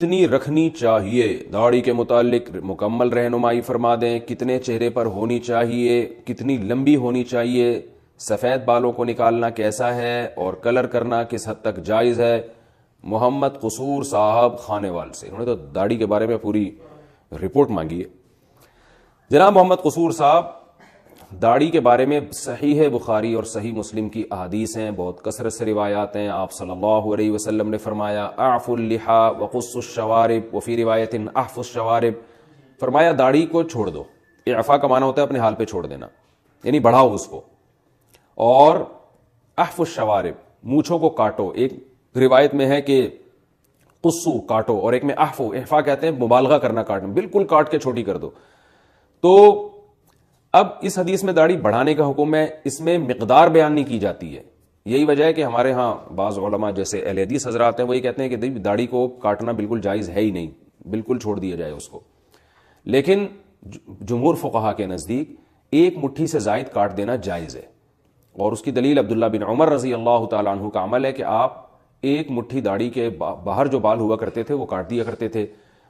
کتنی رکھنی چاہیے؟ داڑھی کے متعلق مکمل رہنمائی فرما دیں۔ کتنے چہرے پر ہونی چاہیے؟ کتنی لمبی ہونی چاہیے؟ سفید بالوں کو نکالنا کیسا ہے اور کلر کرنا کس حد تک جائز ہے؟ محمد قصور صاحب خانیوال سے، انہوں نے تو داڑھی کے بارے میں پوری رپورٹ مانگی ہے۔ جناب محمد قصور صاحب، داڑھی کے بارے میں صحیح بخاری اور صحیح مسلم کی احادیث ہیں، بہت کثرت سے روایات ہیں۔ آپ صلی اللہ علیہ وسلم نے فرمایا اعفوا اللحى وقصوا الشوارب وفی روایت احفوا الشوارب، فرمایا داڑھی کو چھوڑ دو۔ اعفاء کا معنی ہوتا ہے اپنے حال پہ چھوڑ دینا، یعنی بڑھاؤ اس کو، اور احفوا الشوارب، مونچھوں کو کاٹو۔ ایک روایت میں ہے کہ قصو کاٹو، اور ایک میں احفا کہتے ہیں مبالغہ کرنا، کاٹنا، بالکل کاٹ کے چھوٹی کر دو۔ تو اب اس حدیث میں داڑھی بڑھانے کا حکم ہے، اس میں مقدار بیان نہیں کی جاتی ہے۔ یہی وجہ ہے کہ ہمارے ہاں بعض علماء جیسے اہل حدیث حضرات ہیں، وہی کہتے ہیں کہ داڑھی کو کاٹنا بالکل جائز ہے ہی نہیں، بالکل چھوڑ دیا جائے اس کو۔ لیکن جمہور فقہا کے نزدیک ایک مٹھی سے زائد کاٹ دینا جائز ہے، اور اس کی دلیل عبداللہ بن عمر رضی اللہ تعالیٰ عنہ کا عمل ہے کہ آپ ایک مٹھی داڑھی کے باہر جو بال ہوا کرتے تھے وہ کاٹ دیا کرتے تھے،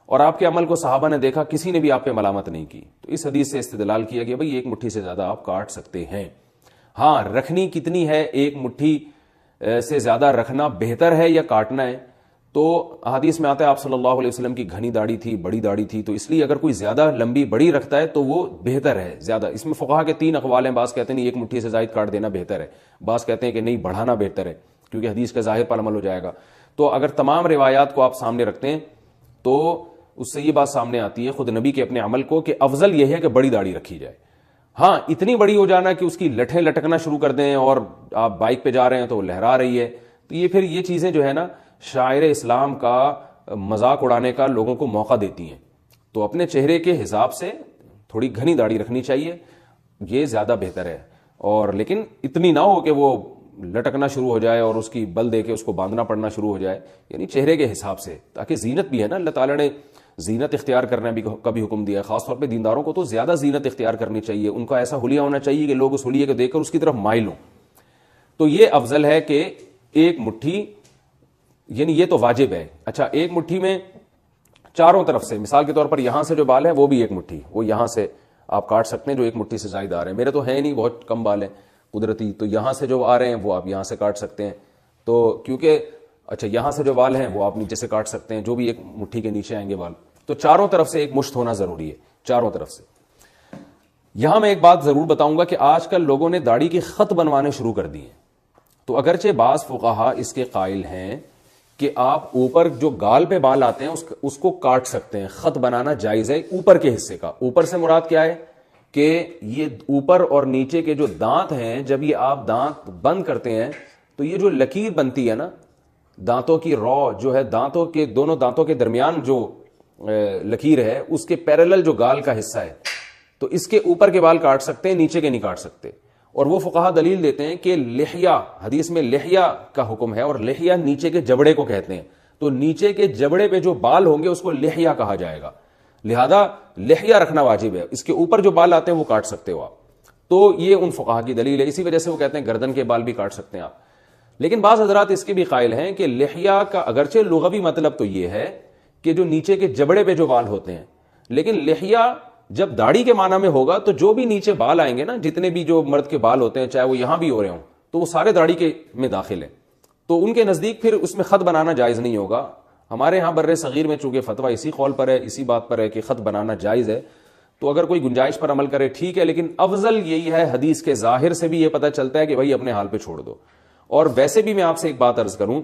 اور آپ کے عمل کو صحابہ نے دیکھا، کسی نے بھی آپ پہ ملامت نہیں کی۔ تو اس حدیث سے استدلال کیا گیا بھئی ایک مٹھی سے زیادہ آپ کاٹ سکتے ہیں۔ ہاں، رکھنی کتنی ہے؟ ایک مٹھی سے زیادہ رکھنا بہتر ہے یا کاٹنا ہے؟ تو حدیث میں آتا ہے آپ صلی اللہ علیہ وسلم کی گھنی داڑھی تھی، بڑی داڑھی تھی، تو اس لیے اگر کوئی زیادہ لمبی بڑی رکھتا ہے تو وہ بہتر ہے زیادہ۔ اس میں فقہا کے تین اقوال ہیں، بعض کہتے ہیں ایک مٹھی سے زائد کاٹ دینا بہتر ہے، بعض کہتے ہیں کہ نہیں بڑھانا بہتر ہے، کیونکہ حدیث کا ظاہر پر عمل ہو جائے گا۔ تو اگر تمام روایات کو آپ سامنے رکھتے ہیں تو اس سے یہ بات سامنے آتی ہے خود نبی کے اپنے عمل کو، کہ افضل یہ ہے کہ بڑی داڑھی رکھی جائے۔ ہاں، اتنی بڑی ہو جانا کہ اس کی لٹھیں لٹکنا شروع کر دیں، اور آپ بائک پہ جا رہے ہیں تو وہ لہرا رہی ہے، تو یہ پھر یہ چیزیں جو ہے نا شاعر اسلام کا مذاق اڑانے کا لوگوں کو موقع دیتی ہیں۔ تو اپنے چہرے کے حساب سے تھوڑی گھنی داڑھی رکھنی چاہیے، یہ زیادہ بہتر ہے، اور لیکن اتنی نہ ہو کہ وہ لٹکنا شروع ہو جائے اور اس کی بل دے کے اس کو باندھنا پڑنا شروع ہو جائے، یعنی چہرے کے حساب سے، تاکہ زینت بھی ہے نا، اللہ تعالیٰ نے زینت اختیار کرنے کا بھی حکم دیا ہے۔ خاص طور پہ دینداروں کو تو زیادہ زینت اختیار کرنی چاہیے، ان کا ایسا حلیہ ہونا چاہیے کہ لوگ اس حلیے کو دیکھ کر اس کی طرف مائل ہوں۔ تو یہ افضل ہے کہ ایک مٹھی، یعنی یہ تو واجب ہے۔ اچھا، ایک مٹھی میں چاروں طرف سے، مثال کے طور پر یہاں سے جو بال ہیں وہ بھی ایک مٹھی، وہ یہاں سے آپ کاٹ سکتے ہیں جو ایک مٹھی سے زائد آ رہے ہیں۔ میرے تو ہے نہیں، بہت کم بال ہیں قدرتی، تو یہاں سے جو آ رہے ہیں وہ آپ یہاں سے کاٹ سکتے ہیں۔ تو کیونکہ اچھا یہاں سے جو بال ہیں وہ آپ نیچے سے کاٹ سکتے ہیں، جو بھی ایک مٹھی کے نیچے آئیں گے بال۔ تو چاروں طرف سے ایک مشت ہونا ضروری ہے، چاروں طرف سے۔ یہاں میں ایک بات ضرور بتاؤں گا کہ آج کل لوگوں نے داڑھی کے خط بنوانے شروع کر دیے، تو اگرچہ بعض فقہا اس کے قائل ہیں کہ آپ اوپر جو گال پہ بال آتے ہیں اس کو کاٹ سکتے ہیں، خط بنانا جائز ہے اوپر کے حصے کا۔ اوپر سے مراد کیا ہے کہ یہ اوپر اور نیچے کے جو دانت ہیں، جب یہ آپ دانت بند کرتے ہیں تو یہ جو لکیر بنتی ہے نا، دانتوں کی رو جو ہے، دانتوں کے دونوں دانتوں کے درمیان جو لکیر ہے، اس کے پیرالل جو گال کا حصہ ہے، تو اس کے اوپر کے بال کاٹ سکتے ہیں، نیچے کے نہیں کاٹ سکتے۔ اور وہ فقہا دلیل دیتے ہیں کہ لحیہ، حدیث میں لحیہ کا حکم ہے، اور لحیہ نیچے کے جبڑے کو کہتے ہیں، تو نیچے کے جبڑے پہ جو بال ہوں گے اس کو لحیہ کہا جائے گا، لہذا لحیہ رکھنا واجب ہے۔ اس کے اوپر جو بال آتے ہیں وہ کاٹ سکتے ہو آپ، تو یہ ان فقہا کی دلیل ہے۔ اسی وجہ سے وہ کہتے ہیں گردن کے بال بھی کاٹ سکتے ہیں آپ۔ لیکن بعض حضرات اس کے بھی قائل ہیں کہ لحیہ کا اگرچہ لغوی مطلب تو یہ ہے کہ جو نیچے کے جبڑے پہ جو بال ہوتے ہیں، لیکن لحیہ جب داڑھی کے معنی میں ہوگا تو جو بھی نیچے بال آئیں گے نا، جتنے بھی جو مرد کے بال ہوتے ہیں، چاہے وہ یہاں بھی ہو رہے ہوں، تو وہ سارے داڑھی کے میں داخل ہیں۔ تو ان کے نزدیک پھر اس میں خط بنانا جائز نہیں ہوگا۔ ہمارے ہاں بر صغیر میں چونکہ فتویٰ اسی قول پر ہے، اسی بات پر ہے کہ خط بنانا جائز ہے، تو اگر کوئی گنجائش پر عمل کرے ٹھیک ہے، لیکن افضل یہی ہے، حدیث کے ظاہر سے بھی یہ پتہ چلتا ہے کہ بھائی اپنے حال پہ چھوڑ دو۔ اور ویسے بھی میں آپ سے ایک بات عرض کروں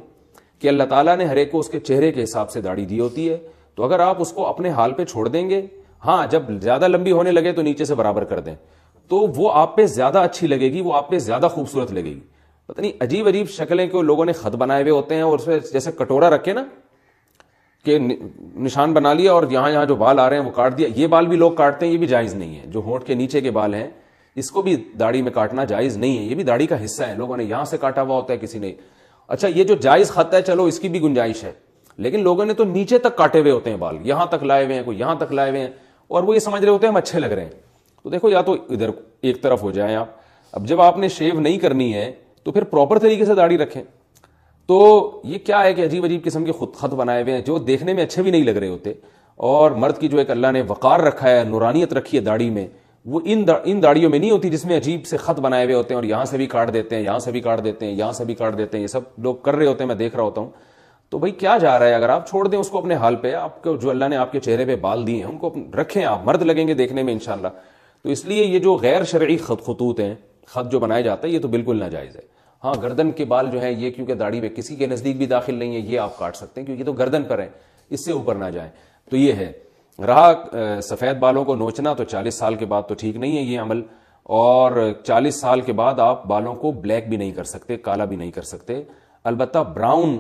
کہ اللہ تعالیٰ نے ہر ایک کو اس کے چہرے کے حساب سے داڑھی دی ہوتی ہے، تو اگر آپ اس کو اپنے حال پہ چھوڑ دیں گے، ہاں جب زیادہ لمبی ہونے لگے تو نیچے سے برابر کر دیں، تو وہ آپ پہ زیادہ اچھی لگے گی، وہ آپ پہ زیادہ خوبصورت لگے گی۔ پتہ نہیں عجیب عجیب شکلیں کو لوگوں نے خط بنائے ہوئے ہوتے ہیں، اور اس میں جیسے کٹورا رکھے نا کہ نشان بنا لیا اور یہاں یہاں جو بال آ رہے ہیں وہ کاٹ دیا۔ یہ بال بھی لوگ کاٹتے ہیں، یہ بھی جائز نہیں ہے۔ جو ہونٹ کے نیچے کے بال ہیں اس کو بھی داڑھی میں کاٹنا جائز نہیں ہے، یہ بھی داڑھی کا حصہ ہے، لوگوں نے یہاں سے کاٹا ہوا ہوتا ہے کسی نے۔ اچھا، یہ جو جائز خط ہے چلو اس کی بھی گنجائش ہے، لیکن لوگوں نے تو نیچے تک کاٹے ہوئے ہوتے ہیں بال، یہاں تک لائے ہوئے ہیں، کوئی یہاں تک لائے ہوئے ہیں، اور وہ یہ سمجھ رہے ہوتے ہیں ہم اچھے لگ رہے ہیں۔ تو دیکھو، یا تو ادھر ایک طرف ہو جائیں آپ، اب جب آپ نے شیو نہیں کرنی ہے تو پھر پراپر طریقے سے داڑھی رکھیں۔ تو تو یہ کیا ہے کہ عجیب عجیب قسم کے خود خط بنائے ہوئے ہیں جو دیکھنے میں اچھے بھی نہیں لگ رہے ہوتے, اور مرد کی جو ایک اللہ نے وقار رکھا ہے, نورانیت رکھی ہے داڑھی میں, وہ ان داڑھیوں میں نہیں ہوتی جس میں عجیب سے خط بنائے ہوئے ہوتے ہیں, اور یہاں سے بھی کاٹ دیتے ہیں, یہاں سے بھی کاٹ دیتے ہیں, یہاں سے بھی کاٹ دیتے ہیں, یہ سب لوگ کر رہے ہوتے ہیں, میں دیکھ رہا ہوتا ہوں. تو بھائی کیا جا رہا ہے؟ اگر آپ چھوڑ دیں اس کو اپنے حال پہ, آپ کو جو اللہ نے آپ کے چہرے پہ بال دیے ہیں ان کو رکھیں, آپ مرد لگیں گے دیکھنے میں انشاءاللہ. تو اس لیے یہ جو غیر شرعی خطوط ہیں, خط جو بنائے جاتا ہے, یہ تو بالکل ناجائز ہے. ہاں گردن کے بال جو ہیں یہ کیونکہ داڑھی پہ کسی کے نزدیک بھی داخل نہیں ہے, یہ آپ کاٹ سکتے ہیں کیونکہ یہ تو گردن پر ہے, اس سے اوپر نہ جائیں. تو یہ ہے. رہا سفید بالوں کو نوچنا, تو 40 سال کے بعد تو ٹھیک نہیں ہے یہ عمل, اور 40 سال کے بعد آپ بالوں کو بلیک بھی نہیں کر سکتے, کالا بھی نہیں کر سکتے. البتہ براؤن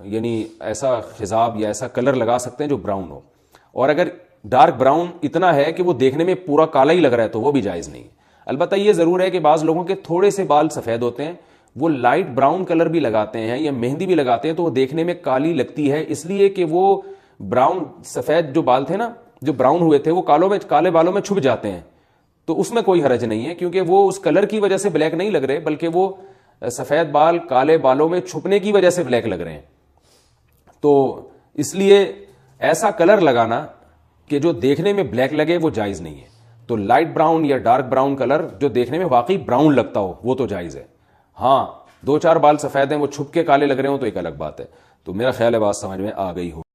یعنی ایسا خضاب یا ایسا کلر لگا سکتے ہیں جو براؤن ہو, اور اگر ڈارک براؤن اتنا ہے کہ وہ دیکھنے میں پورا کالا ہی لگ رہا ہے تو وہ بھی جائز نہیں. البتہ یہ ضرور ہے کہ بعض لوگوں کے تھوڑے سے بال سفید ہوتے ہیں, وہ لائٹ براؤن کلر بھی لگاتے ہیں یا مہندی بھی لگاتے ہیں تو وہ دیکھنے میں کالی لگتی ہے, اس لیے کہ وہ براؤن سفید جو بال تھے نا, جو براؤن ہوئے تھے, وہ کالے بالوں میں چھپ جاتے ہیں. تو اس میں کوئی حرج نہیں ہے کیونکہ وہ اس کلر کی وجہ سے بلیک نہیں لگ رہے, بلکہ وہ سفید بال کالے بالوں میں چھپنے کی وجہ سے بلیک لگ رہے ہیں. تو اس لیے ایسا کلر لگانا کہ جو دیکھنے میں بلیک لگے وہ جائز نہیں ہے. تو لائٹ براؤن یا ڈارک براؤن کلر جو دیکھنے میں واقعی براؤن لگتا ہو وہ تو جائز ہے. ہاں 2-4 بال سفید ہیں وہ چھپ کے کالے لگ رہے ہوں تو ایک الگ بات ہے. تو میرا خیال ہے بات سمجھ میں آ گئی ہو.